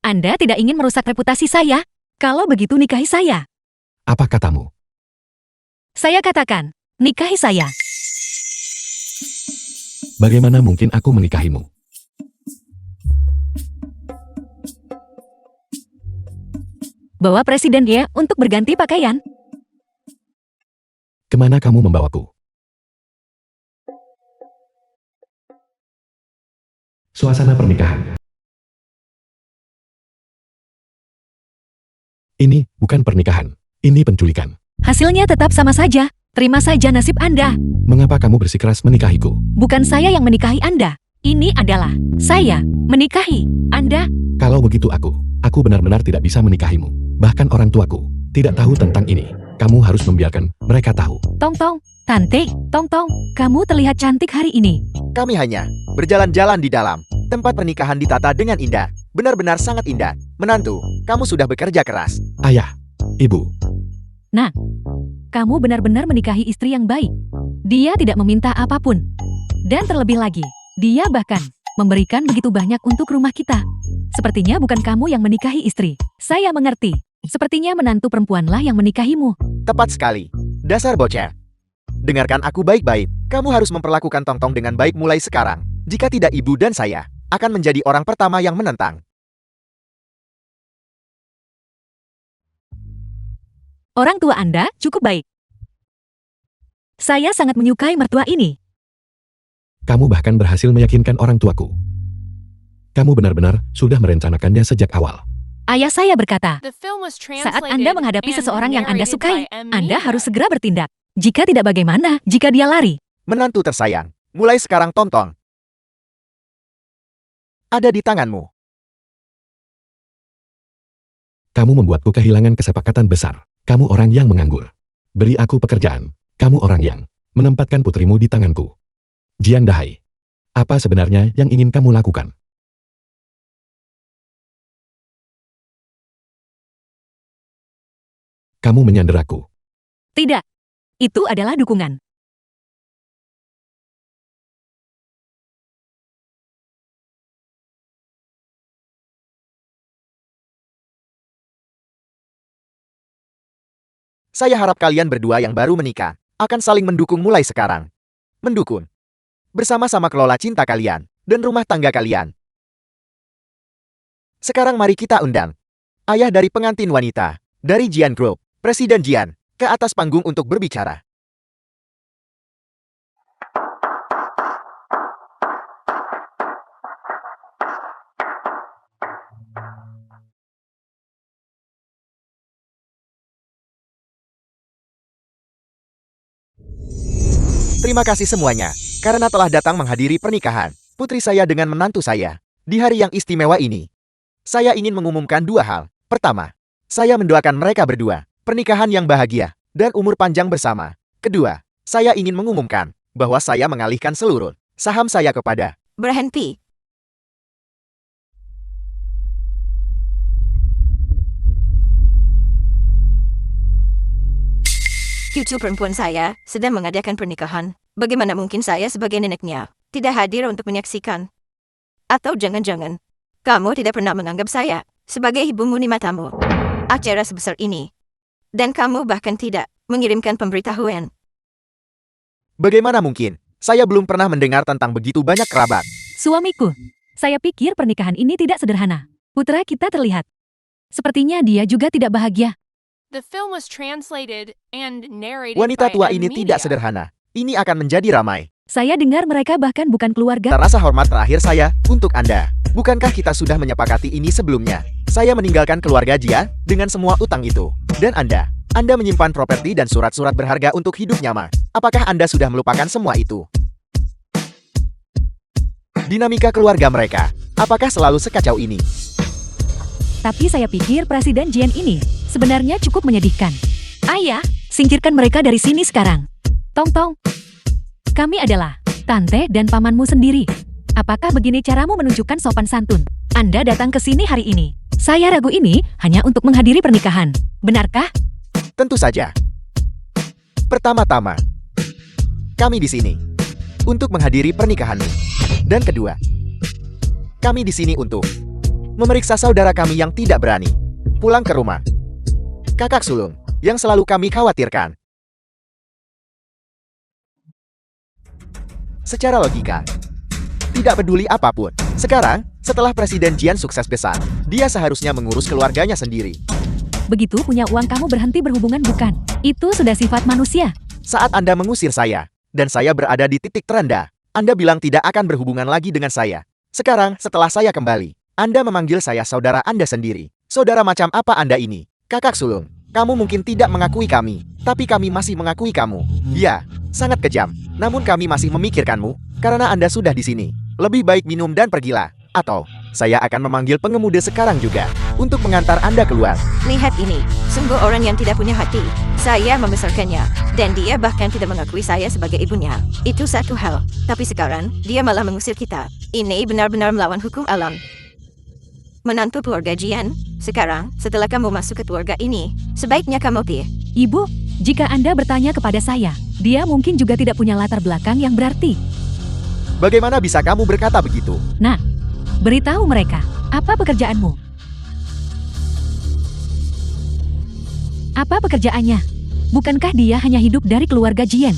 Anda tidak ingin merusak reputasi saya? Kalau begitu nikahi saya. Apa katamu? Saya katakan, nikahi saya. Bagaimana mungkin aku menikahimu? Bawa presiden ya untuk berganti pakaian. Kemana kamu membawaku? Suasana pernikahan. Ini bukan pernikahan. Ini penculikan. Hasilnya tetap sama saja. Terima saja nasib Anda. Mengapa kamu bersikeras menikahiku? Bukan saya yang menikahi Anda. Ini adalah saya menikahi Anda. Kalau begitu aku benar-benar tidak bisa menikahimu. Bahkan orang tuaku tidak tahu tentang ini. Kamu harus membiarkan mereka tahu. Tong, Tante, Tong, kamu terlihat cantik hari ini. Kami hanya berjalan-jalan di dalam. Tempat pernikahan ditata dengan indah. Benar-benar sangat indah. Menantu, kamu sudah bekerja keras. Ayah, ibu, Kamu benar-benar menikahi istri yang baik. Dia tidak meminta apapun. Dan terlebih lagi, dia bahkan memberikan begitu banyak untuk rumah kita. Sepertinya bukan kamu yang menikahi istri. Saya mengerti. Sepertinya menantu perempuanlah yang menikahimu. Tepat sekali. Dasar bocah. Dengarkan aku baik-baik. Kamu harus memperlakukan Tong dengan baik mulai sekarang. Jika tidak, ibu dan saya akan menjadi orang pertama yang menentang. Orang tua Anda cukup baik. Saya sangat menyukai mertua ini. kamu bahkan berhasil meyakinkan orang tuaku. Kamu benar-benar sudah merencanakannya sejak awal. Ayah saya berkata, The film was saat translated Anda menghadapi and seseorang yang Anda narrated sukai, by Anda Mia. harus segera bertindak. Jika tidak, bagaimana jika dia lari? Menantu tersayang, mulai sekarang Tong ada di tanganmu. Kamu membuatku kehilangan kesepakatan besar. Kamu orang yang menganggur. Beri aku pekerjaan. Kamu orang yang menempatkan putrimu di tanganku. Jian Dahai. Apa sebenarnya yang ingin kamu lakukan? Kamu menyanderaku. Tidak. Itu adalah dukungan. Saya harap kalian berdua yang baru menikah akan saling mendukung mulai sekarang. Mendukung. Bersama-sama kelola cinta kalian dan rumah tangga kalian. Sekarang mari kita undang ayah dari pengantin wanita, dari Jian Group, Presiden Jian, ke atas panggung untuk berbicara. Terima kasih semuanya, karena telah datang menghadiri pernikahan putri saya dengan menantu saya. Di hari yang istimewa ini, saya ingin mengumumkan dua hal. Pertama, saya mendoakan mereka berdua pernikahan yang bahagia dan umur panjang bersama. Kedua, saya ingin mengumumkan bahwa saya mengalihkan seluruh saham saya kepada Berhenti. Cucu perempuan saya sedang mengadakan pernikahan. Bagaimana mungkin saya sebagai neneknya tidak hadir untuk menyaksikan? Atau jangan-jangan kamu tidak pernah menganggap saya sebagai ibumu di matamu? Acara sebesar ini. Dan kamu bahkan tidak mengirimkan pemberitahuan. bagaimana mungkin? Saya belum pernah mendengar tentang begitu banyak kerabat. Suamiku, saya pikir pernikahan ini tidak sederhana. Putra kita terlihat. Sepertinya dia juga tidak bahagia. The film was translated and narrated Wanita by tua ini Emilia. tidak sederhana. Ini akan menjadi ramai. Saya dengar mereka bahkan bukan keluarga. Rasa hormat terakhir saya untuk Anda. Bukankah kita sudah menyepakati ini sebelumnya? Saya meninggalkan keluarga Jian dengan semua utang itu. Dan Anda menyimpan properti dan surat-surat berharga untuk hidup nyaman. Apakah Anda sudah melupakan semua itu? Dinamika keluarga mereka, apakah selalu sekacau ini? Tapi saya pikir Presiden Jian ini sebenarnya cukup menyedihkan. Ayah, singkirkan mereka dari sini sekarang. Tong, kami adalah tante dan pamanmu sendiri. Apakah begini caramu menunjukkan sopan santun? Anda datang ke sini hari ini. Saya ragu ini hanya untuk menghadiri pernikahan. Benarkah? Tentu saja. Pertama-tama, kami di sini untuk menghadiri pernikahanmu. Dan kedua, kami di sini untuk memeriksa saudara kami yang tidak berani pulang ke rumah. Kakak sulung yang selalu kami khawatirkan. Secara logika, tidak peduli apapun. Sekarang, setelah Presiden Jian sukses besar, dia seharusnya mengurus keluarganya sendiri. Begitu punya uang kamu berhenti berhubungan bukan? Itu sudah sifat manusia. Saat Anda mengusir saya, dan saya berada di titik terendah, Anda bilang tidak akan berhubungan lagi dengan saya. Sekarang, setelah saya kembali, Anda memanggil saya saudara Anda sendiri. Saudara macam apa Anda ini? Kakak sulung. Kamu mungkin tidak mengakui kami, tapi kami masih mengakui kamu. Ya, sangat kejam. Namun kami masih memikirkanmu, karena Anda sudah di sini. Lebih baik minum dan pergilah. Atau, saya akan memanggil pengemudi sekarang juga, untuk mengantar Anda keluar. Lihat ini, sungguh orang yang tidak punya hati. Saya membesarkannya, dan dia bahkan tidak mengakui saya sebagai ibunya. Itu satu hal, tapi sekarang, dia malah mengusir kita. Ini benar-benar melawan hukum alam. Menantu keluarga Jian, sekarang, setelah kamu masuk ke keluarga ini, sebaiknya kamu pergi. Ibu, jika Anda bertanya kepada saya, dia mungkin juga tidak punya latar belakang yang berarti. Bagaimana bisa kamu berkata begitu? Nah, beritahu mereka, apa pekerjaanmu? Apa pekerjaannya? Bukankah dia hanya hidup dari keluarga Jian?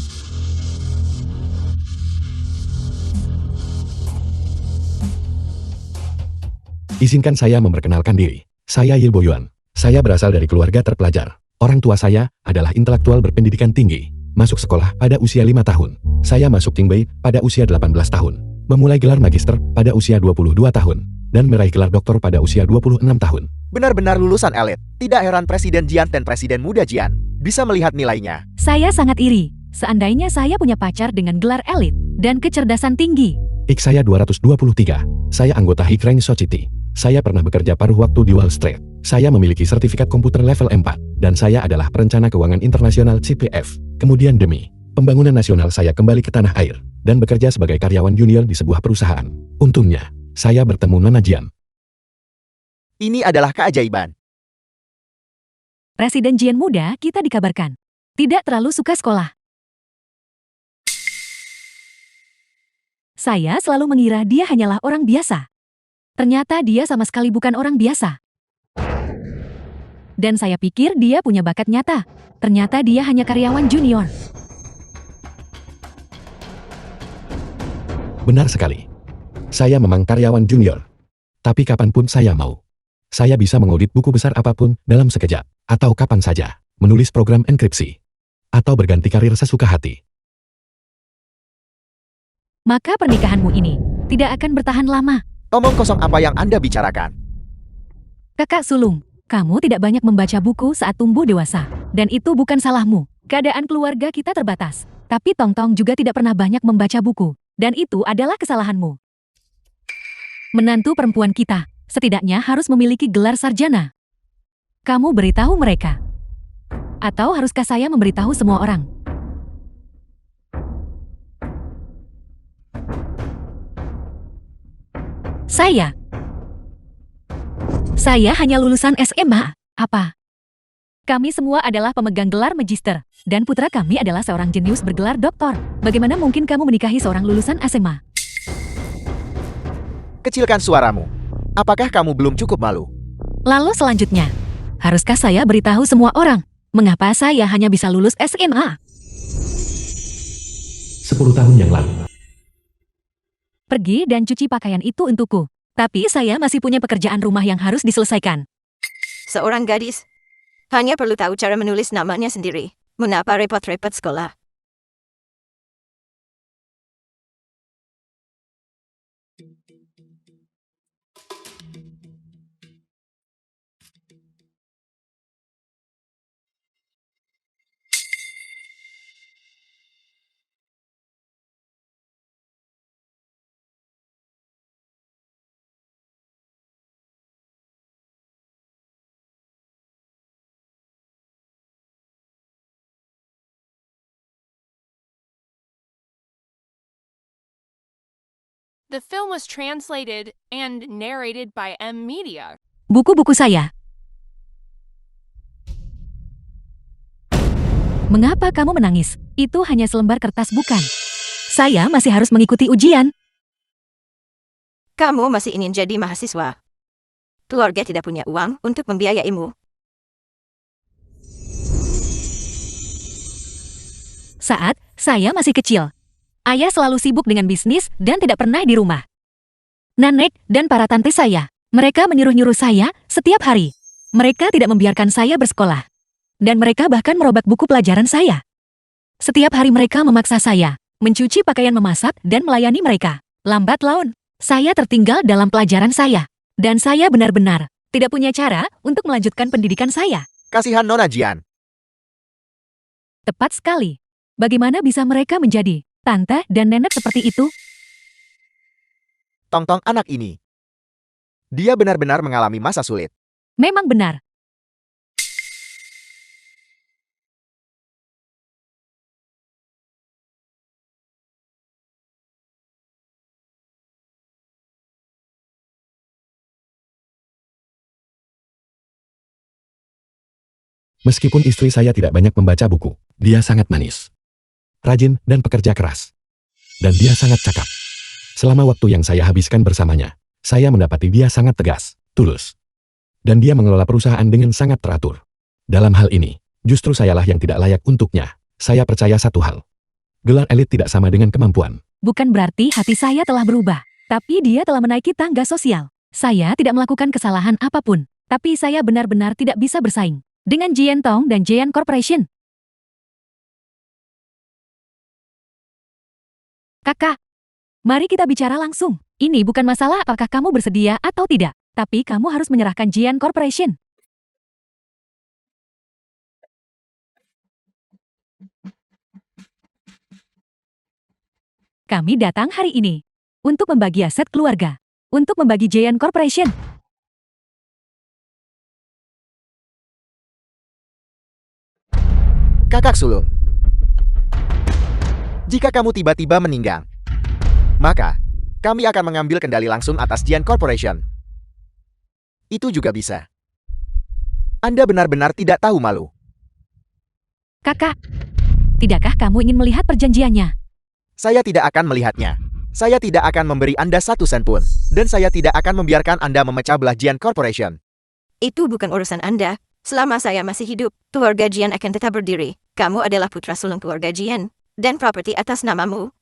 Izinkan saya memperkenalkan diri. Saya Yil Boyuan. Saya berasal dari keluarga terpelajar. Orang tua saya adalah intelektual berpendidikan tinggi. Masuk sekolah pada usia 5 tahun. Saya masuk Qingbei pada usia 18 tahun. Memulai gelar magister pada usia 22 tahun. Dan meraih gelar doktor pada usia 26 tahun. Benar-benar lulusan elit. Tidak heran Presiden Jian dan Presiden Muda Jian bisa melihat nilainya. Saya sangat iri. Seandainya saya punya pacar dengan gelar elit dan kecerdasan tinggi. Ik saya 223. Saya anggota Hikrang Society. Saya pernah bekerja paruh waktu di Wall Street. Saya memiliki sertifikat komputer level 4. Dan saya adalah perencana keuangan internasional CPF. Kemudian demi pembangunan nasional saya kembali ke tanah air. Dan bekerja sebagai karyawan junior di sebuah perusahaan. Untungnya, saya bertemu Nona Jian. Ini adalah keajaiban. Presiden Jian muda kita dikabarkan tidak terlalu suka sekolah. Saya selalu mengira dia hanyalah orang biasa. Ternyata dia sama sekali bukan orang biasa. Dan saya pikir dia punya bakat nyata. Ternyata dia hanya karyawan junior. Benar sekali. Saya memang karyawan junior. Tapi kapanpun saya mau. Saya bisa mengaudit buku besar apapun dalam sekejap. Atau kapan saja. Menulis program enkripsi. Atau berganti karir sesuka hati. Maka pernikahanmu ini tidak akan bertahan lama. Omong kosong apa yang Anda bicarakan? Kakak sulung, kamu tidak banyak membaca buku saat tumbuh dewasa. Dan itu bukan salahmu. Keadaan keluarga kita terbatas. Tapi Tong-Tong juga tidak pernah banyak membaca buku. Dan itu adalah kesalahanmu. Menantu perempuan kita, setidaknya harus memiliki gelar sarjana. Kamu beritahu mereka. Atau haruskah saya memberitahu semua orang? Saya hanya lulusan SMA. Apa? Kami semua adalah pemegang gelar magister. Dan putra kami adalah seorang jenius bergelar doktor. Bagaimana mungkin kamu menikahi seorang lulusan SMA? Kecilkan suaramu. Apakah kamu belum cukup malu? Lalu selanjutnya, haruskah saya beritahu semua orang? Mengapa saya hanya bisa lulus SMA? 10 tahun yang lalu. Pergi dan cuci pakaian itu untukku. Tapi saya masih punya pekerjaan rumah yang harus diselesaikan. Seorang gadis hanya perlu tahu cara menulis namanya sendiri. Mengapa repot-repot sekolah? The film was translated and narrated by M Media. Buku-buku saya. Mengapa kamu menangis? Itu hanya selembar kertas bukan? Saya masih harus mengikuti ujian. Kamu masih ingin jadi mahasiswa. Keluarga tidak punya uang untuk membiayaimu. Saat saya masih kecil, ayah selalu sibuk dengan bisnis dan tidak pernah di rumah. Nenek dan para tante saya, mereka menyuruh-nyuruh saya setiap hari. Mereka tidak membiarkan saya bersekolah. Dan mereka bahkan merobak buku pelajaran saya. Setiap hari mereka memaksa saya mencuci pakaian, memasak, dan melayani mereka. Lambat laun, saya tertinggal dalam pelajaran saya. Dan saya benar-benar tidak punya cara untuk melanjutkan pendidikan saya. Kasihan Nona Jian. Tepat sekali. Bagaimana bisa mereka menjadi tante dan nenek seperti itu? Tong-tong anak ini. Dia benar-benar mengalami masa sulit. Memang benar. Meskipun istri saya tidak banyak membaca buku, dia sangat manis, rajin, dan pekerja keras. Dan dia sangat cakap. Selama waktu yang saya habiskan bersamanya, saya mendapati dia sangat tegas, tulus. Dan dia mengelola perusahaan dengan sangat teratur. Dalam hal ini, justru sayalah yang tidak layak untuknya. Saya percaya satu hal. Gelar elit tidak sama dengan kemampuan. Bukan berarti hati saya telah berubah, tapi dia telah menaiki tangga sosial. Saya tidak melakukan kesalahan apapun, tapi saya benar-benar tidak bisa bersaing dengan Jian Tong dan Jian Corporation. Kakak, mari kita bicara langsung. Ini bukan masalah apakah kamu bersedia atau tidak, tapi kamu harus menyerahkan Jian Corporation. Kami datang hari ini untuk membagi aset keluarga, untuk membagi Jian Corporation. Kakak sulung. Jika kamu tiba-tiba meninggal, maka kami akan mengambil kendali langsung atas Jian Corporation. Itu juga bisa. Anda benar-benar tidak tahu malu. Kakak, tidakkah kamu ingin melihat perjanjiannya? Saya tidak akan melihatnya. Saya tidak akan memberi Anda satu sen pun. Dan saya tidak akan membiarkan Anda memecah belah Jian Corporation. Itu bukan urusan Anda. Selama saya masih hidup, keluarga Jian akan tetap berdiri. Kamu adalah putra sulung keluarga Jian, dan properti atas namamu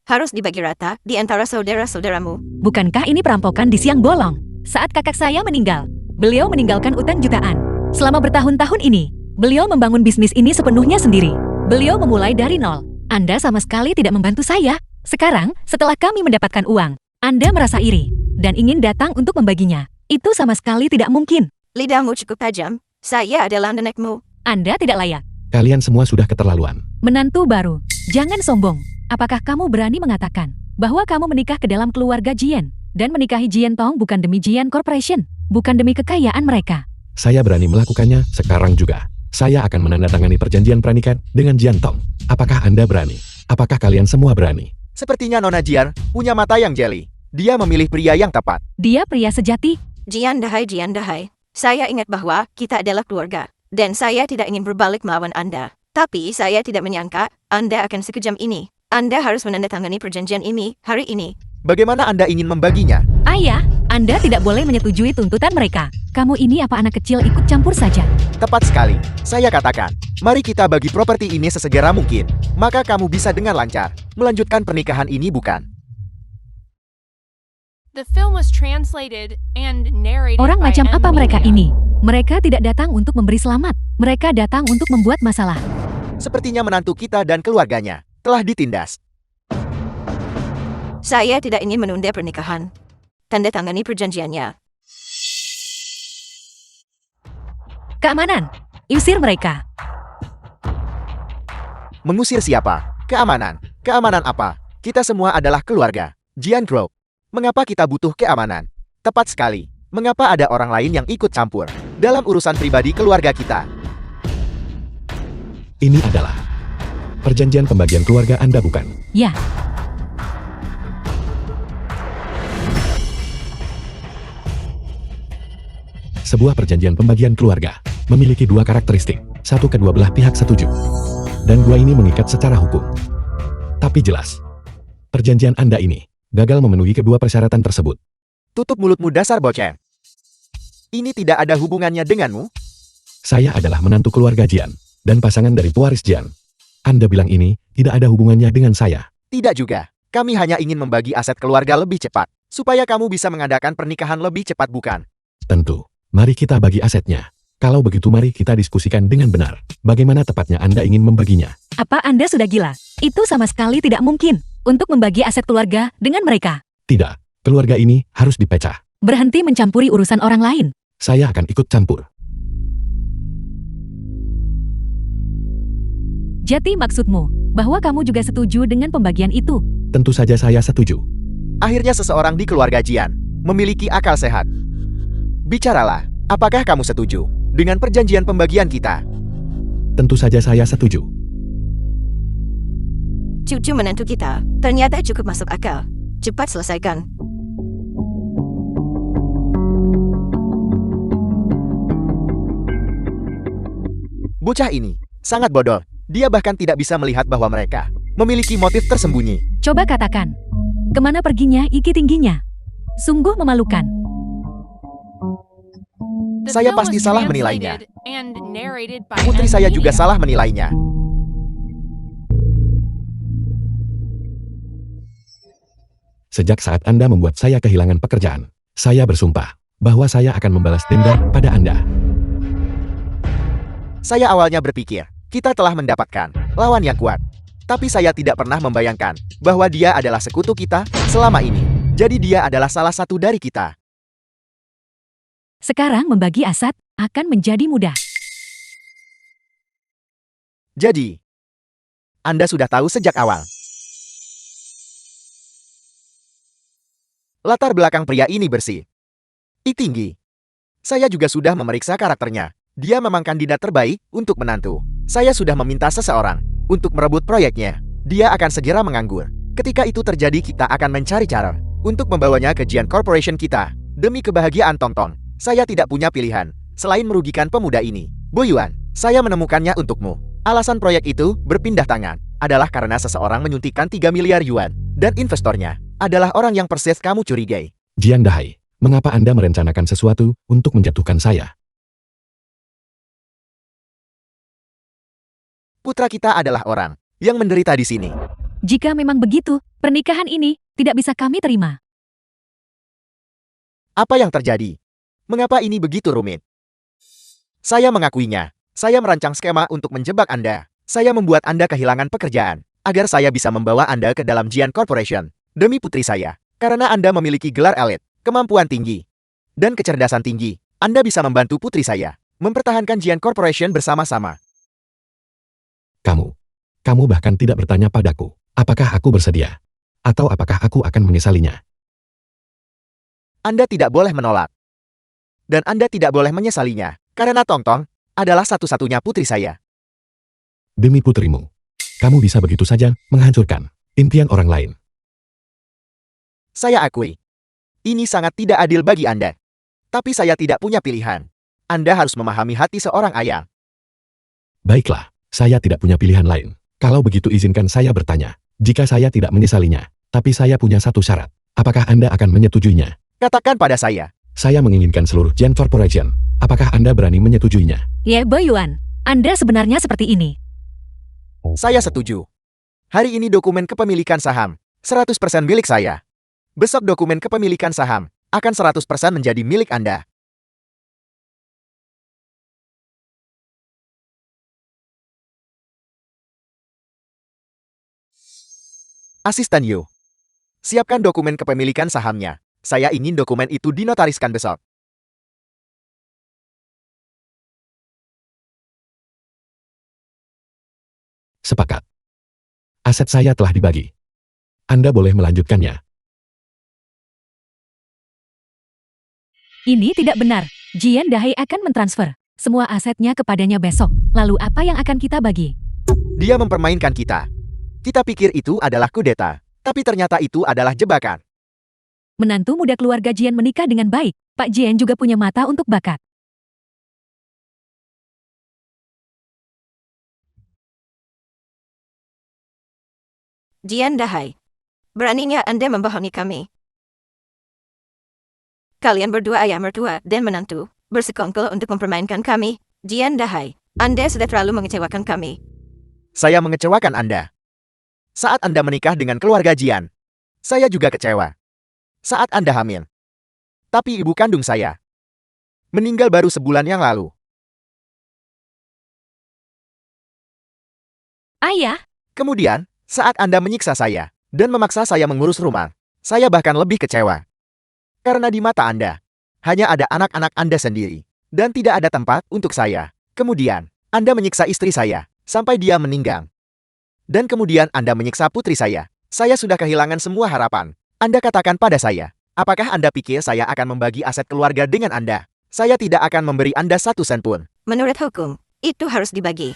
harus dibagi rata di antara saudara-saudaramu. Bukankah ini perampokan di siang bolong? Saat kakak saya meninggal, beliau meninggalkan utang jutaan. Selama bertahun-tahun ini, beliau membangun bisnis ini sepenuhnya sendiri. Beliau memulai dari nol. Anda sama sekali tidak membantu saya. Sekarang, setelah kami mendapatkan uang, Anda merasa iri dan ingin datang untuk membaginya. Itu sama sekali tidak mungkin. Lidahmu cukup tajam. Saya adalah nenekmu. Anda tidak layak. Kalian semua sudah keterlaluan. Menantu baru, jangan sombong. Apakah kamu berani mengatakan bahwa kamu menikah ke dalam keluarga Jian dan menikahi Jian Tong bukan demi Jian Corporation, bukan demi kekayaan mereka? Saya berani melakukannya sekarang juga. Saya akan menandatangani perjanjian pernikahan dengan Jian Tong. Apakah Anda berani? Apakah kalian semua berani? Sepertinya Nona Jian punya mata yang jeli. Dia memilih pria yang tepat. Dia pria sejati. Jian Dahai. Saya ingat bahwa kita adalah keluarga, dan saya tidak ingin berbalik melawan Anda. Tapi saya tidak menyangka Anda akan sekejam ini. Anda harus menandatangani perjanjian ini hari ini. Bagaimana Anda ingin membaginya? Ayah, Anda tidak boleh menyetujui tuntutan mereka. Kamu ini apa anak kecil ikut campur saja? Tepat sekali. Saya katakan, mari kita bagi properti ini sesegera mungkin. Maka kamu bisa dengan lancar melanjutkan pernikahan ini, bukan? The film was translated and narrated Orang by macam apa M. mereka Media. ini? Mereka tidak datang untuk memberi selamat. Mereka datang untuk membuat masalah. Sepertinya menantu kita dan keluarganya telah ditindas. Saya tidak ingin menunda pernikahan. Tanda tangani perjanjiannya. Keamanan, usir mereka. Mengusir siapa? Keamanan. Keamanan apa? Kita semua adalah keluarga. Jian Group. Mengapa kita butuh keamanan? Tepat sekali. Mengapa ada orang lain yang ikut campur dalam urusan pribadi keluarga kita? Ini adalah perjanjian pembagian keluarga Anda, bukan? Ya, Sebuah perjanjian pembagian keluarga memiliki dua karakteristik. Satu, kedua belah pihak setuju. Dan dua, ini mengikat secara hukum. Tapi jelas, perjanjian Anda ini gagal memenuhi kedua persyaratan tersebut. Tutup mulutmu, dasar bocah. Ini tidak ada hubungannya denganmu. Saya adalah menantu keluarga Jian dan pasangan dari pewaris Jian. Anda bilang ini tidak ada hubungannya dengan saya. Tidak juga. Kami hanya ingin membagi aset keluarga lebih cepat, supaya kamu bisa mengadakan pernikahan lebih cepat, bukan? Tentu. Mari kita bagi asetnya. Kalau begitu mari kita diskusikan dengan benar. Bagaimana tepatnya Anda ingin membaginya? apa Anda sudah gila? Itu sama sekali tidak mungkin untuk membagi aset keluarga dengan mereka. Tidak. Keluarga ini harus dipecah. Berhenti mencampuri urusan orang lain. Saya akan ikut campur. Jati maksudmu, bahwa kamu juga setuju dengan pembagian itu. Tentu saja saya setuju. Akhirnya seseorang di keluarga Jian memiliki akal sehat. Bicaralah, apakah kamu setuju dengan perjanjian pembagian kita? Tentu saja saya setuju. Cucu menantu kita ternyata cukup masuk akal. Cepat selesaikan. Bocah ini sangat bodoh. Dia bahkan tidak bisa melihat bahwa mereka memiliki motif tersembunyi. Coba katakan, kemana perginya Iki tingginya? Sungguh memalukan. The Saya film pasti was salah menilainya. translated and narrated by Putri M. saya juga Media. salah menilainya. Sejak saat Anda membuat saya kehilangan pekerjaan, saya bersumpah bahwa saya akan membalas dendam pada Anda. Saya awalnya berpikir, kita telah mendapatkan lawan yang kuat. Tapi saya tidak pernah membayangkan bahwa dia adalah sekutu kita selama ini. Jadi dia adalah salah satu dari kita. Sekarang membagi aset akan menjadi mudah. Jadi, Anda sudah tahu sejak awal. Latar belakang pria ini bersih. I tinggi. Saya juga sudah memeriksa karakternya. Dia memang kandidat terbaik untuk menantu. Saya sudah meminta seseorang untuk merebut proyeknya. Dia akan segera menganggur. Ketika itu terjadi, kita akan mencari cara untuk membawanya ke Jian Corporation kita. Demi kebahagiaan Tongtong, saya tidak punya pilihan selain merugikan pemuda ini. Boyuan, saya menemukannya untukmu. Alasan proyek itu berpindah tangan adalah karena seseorang menyuntikkan 3 miliar yuan dan investornya adalah orang yang persis kamu curigai. Jian Dahai, mengapa Anda merencanakan sesuatu untuk menjatuhkan saya? Putra kita adalah orang yang menderita di sini. Jika memang begitu, pernikahan ini tidak bisa kami terima. Apa yang terjadi? Mengapa ini begitu rumit? Saya mengakuinya. Saya merancang skema untuk menjebak Anda. Saya membuat Anda kehilangan pekerjaan agar saya bisa membawa Anda ke dalam Jian Corporation demi putri saya. Karena Anda memiliki gelar elit, kemampuan tinggi, dan kecerdasan tinggi, Anda bisa membantu putri saya mempertahankan Jian Corporation bersama-sama. Kamu bahkan tidak bertanya padaku, apakah aku bersedia? Atau apakah aku akan menyesalinya? Anda tidak boleh menolak. Dan Anda tidak boleh menyesalinya, karena Tongtong adalah satu-satunya putri saya. Demi putrimu, kamu bisa begitu saja menghancurkan impian orang lain. Saya akui, ini sangat tidak adil bagi Anda. Tapi saya tidak punya pilihan. Anda harus memahami hati seorang ayah. Baiklah, saya tidak punya pilihan lain. Kalau begitu izinkan saya bertanya, jika saya tidak menyesalinya, tapi saya punya satu syarat, apakah Anda akan menyetujuinya? Katakan pada saya. Saya menginginkan seluruh Jian Corporation. Apakah Anda berani menyetujuinya? Ya Boyuan, Anda sebenarnya seperti ini. Saya setuju. Hari ini dokumen kepemilikan saham 100% milik saya. Besok dokumen kepemilikan saham akan 100% menjadi milik Anda. Asisten Yu, siapkan dokumen kepemilikan sahamnya. Saya ingin dokumen itu dinotariskan besok. Sepakat. Aset saya telah dibagi. Anda boleh melanjutkannya. Ini tidak benar. Jian Dahai akan mentransfer semua asetnya kepadanya besok. Lalu apa yang akan kita bagi? Dia mempermainkan kita. Kita pikir itu adalah kudeta, tapi ternyata itu adalah jebakan. Menantu muda keluarga Jian menikah dengan baik. Pak Jian juga punya mata untuk bakat. Jian Dahai, beraninya Anda membohongi kami. Kalian berdua ayah mertua dan menantu bersekongkol untuk mempermainkan kami. Jian Dahai, Anda sudah terlalu mengecewakan kami. Saya mengecewakan Anda. Saat Anda menikah dengan keluarga Jian, saya juga kecewa. Saat Anda hamil. Tapi ibu kandung saya meninggal baru sebulan yang lalu. Ayah, Kemudian, saat Anda menyiksa saya dan memaksa saya mengurus rumah, saya bahkan lebih kecewa. Karena di mata Anda, hanya ada anak-anak Anda sendiri, dan tidak ada tempat untuk saya. Kemudian, Anda menyiksa istri saya, sampai dia meninggal. Dan kemudian Anda menyiksa putri saya. Saya sudah kehilangan semua harapan. Anda katakan pada saya, apakah Anda pikir saya akan membagi aset keluarga dengan Anda? Saya tidak akan memberi Anda 1 sen pun. Menurut hukum, itu harus dibagi.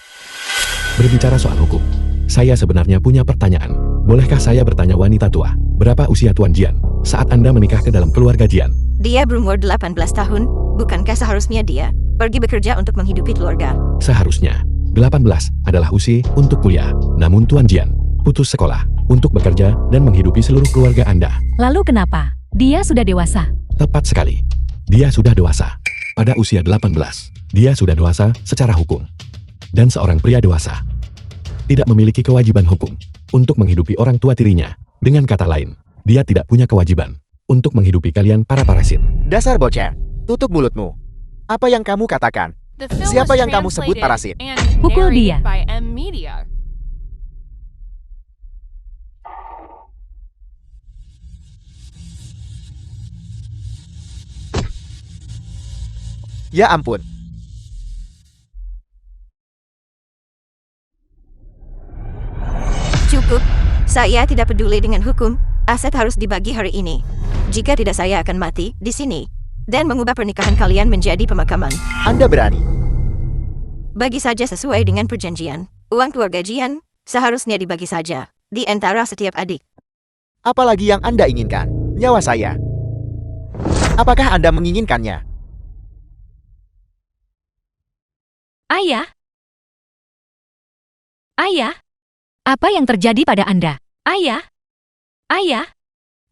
Berbicara soal hukum, saya sebenarnya punya pertanyaan. Bolehkah saya bertanya wanita tua? Berapa usia Tuan Jian saat Anda menikah ke dalam keluarga Jian? Dia berumur 18 tahun, bukankah seharusnya dia pergi bekerja untuk menghidupi keluarga? Seharusnya, 18 adalah usia untuk kuliah. Namun Tuan Jian putus sekolah untuk bekerja dan menghidupi seluruh keluarga Anda. Lalu kenapa? Dia sudah dewasa. Tepat sekali. Dia sudah dewasa. Pada usia 18, dia sudah dewasa secara hukum. Dan seorang pria dewasa tidak memiliki kewajiban hukum untuk menghidupi orang tua tirinya. Dengan kata lain, dia tidak punya kewajiban untuk menghidupi kalian para parasit. Dasar bocah, tutup mulutmu. Apa yang kamu katakan? The film Siapa was yang kamu sebut translated parasit? and Pukul dia. narrated by M Media. Ya ampun. Cukup, saya tidak peduli dengan hukum, aset harus dibagi hari ini. Jika tidak saya akan mati di sini. Dan mengubah pernikahan kalian menjadi pemakaman. Anda berani. Bagi saja sesuai dengan perjanjian. Uang keluarga Jian seharusnya dibagi saja di antara setiap adik. Apalagi yang Anda inginkan? Nyawa saya. Apakah Anda menginginkannya? Ayah? Ayah? Apa yang terjadi pada Anda? Ayah? Ayah?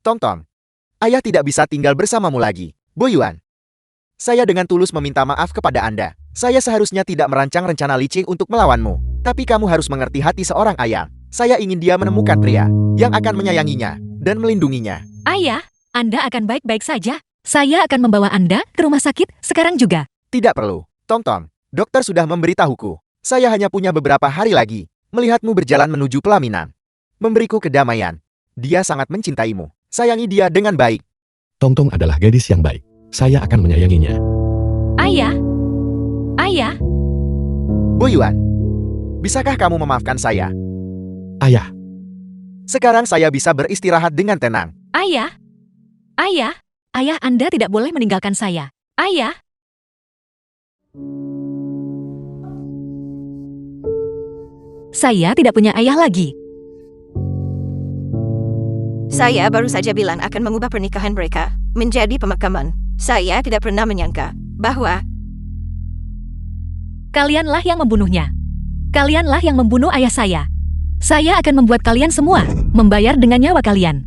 Tong-tong. Ayah tidak bisa tinggal bersamamu lagi. Boyuan. Saya dengan tulus meminta maaf kepada Anda. Saya seharusnya tidak merancang rencana licik untuk melawanmu. Tapi kamu harus mengerti hati seorang ayah. Saya ingin dia menemukan pria yang akan menyayanginya dan melindunginya. Ayah, Anda akan baik-baik saja. Saya akan membawa Anda ke rumah sakit sekarang juga. Tidak perlu. Tong-tong. Dokter sudah memberitahuku. Saya hanya punya beberapa hari lagi. Melihatmu berjalan menuju pelaminan. Memberiku kedamaian. Dia sangat mencintaimu. Sayangi dia dengan baik. Tong-tong adalah gadis yang baik. Saya akan menyayanginya. Ayah? Ayah? Boyuan. Bisakah kamu memaafkan saya? Ayah, Sekarang saya bisa beristirahat dengan tenang. Ayah? Ayah? Ayah, Anda tidak boleh meninggalkan saya. Ayah? Saya tidak punya ayah lagi. Saya baru saja bilang akan mengubah pernikahan mereka menjadi pemakaman. Saya tidak pernah menyangka bahwa Kalianlah yang membunuhnya. Kalianlah yang membunuh ayah saya. Saya akan membuat kalian semua membayar dengan nyawa kalian.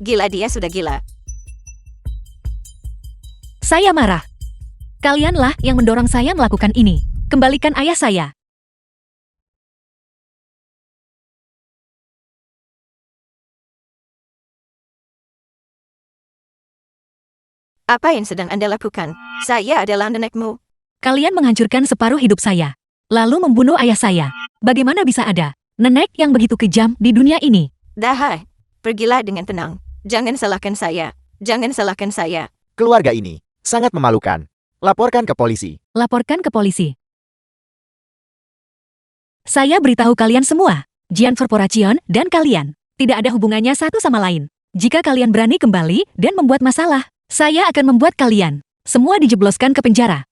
gila, dia sudah gila. Saya marah. Kalianlah yang mendorong saya melakukan ini. Kembalikan ayah saya. Apa yang sedang Anda lakukan? Saya adalah nenekmu. Kalian menghancurkan separuh hidup saya. Lalu membunuh ayah saya. Bagaimana bisa ada nenek yang begitu kejam di dunia ini? Dahai, pergilah dengan tenang. Jangan salahkan saya. Jangan salahkan saya. Keluarga ini sangat memalukan. Laporkan ke polisi. Laporkan ke polisi. Saya beritahu kalian semua, Jian Corporation dan kalian tidak ada hubungannya satu sama lain. Jika kalian berani kembali dan membuat masalah, saya akan membuat kalian semua dijebloskan ke penjara.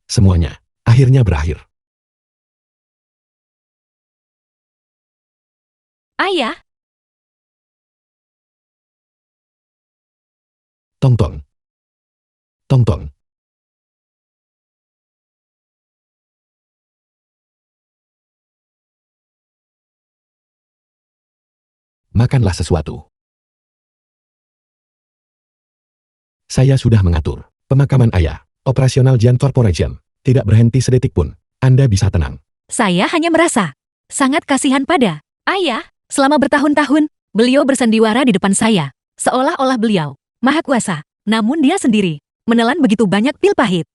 semuanya akhirnya berakhir. Ayah, Tong-tong. Tong-tong. Makanlah sesuatu. Saya sudah mengatur pemakaman ayah. Operasional Jian Corporation tidak berhenti sedetik pun. Anda bisa tenang. saya hanya merasa sangat kasihan pada ayah. Selama bertahun-tahun, beliau bersandiwara di depan saya, seolah-olah beliau maha kuasa. Namun dia sendiri menelan begitu banyak pil pahit.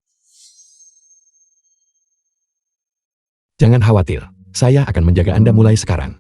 Jangan khawatir, saya akan menjaga Anda mulai sekarang.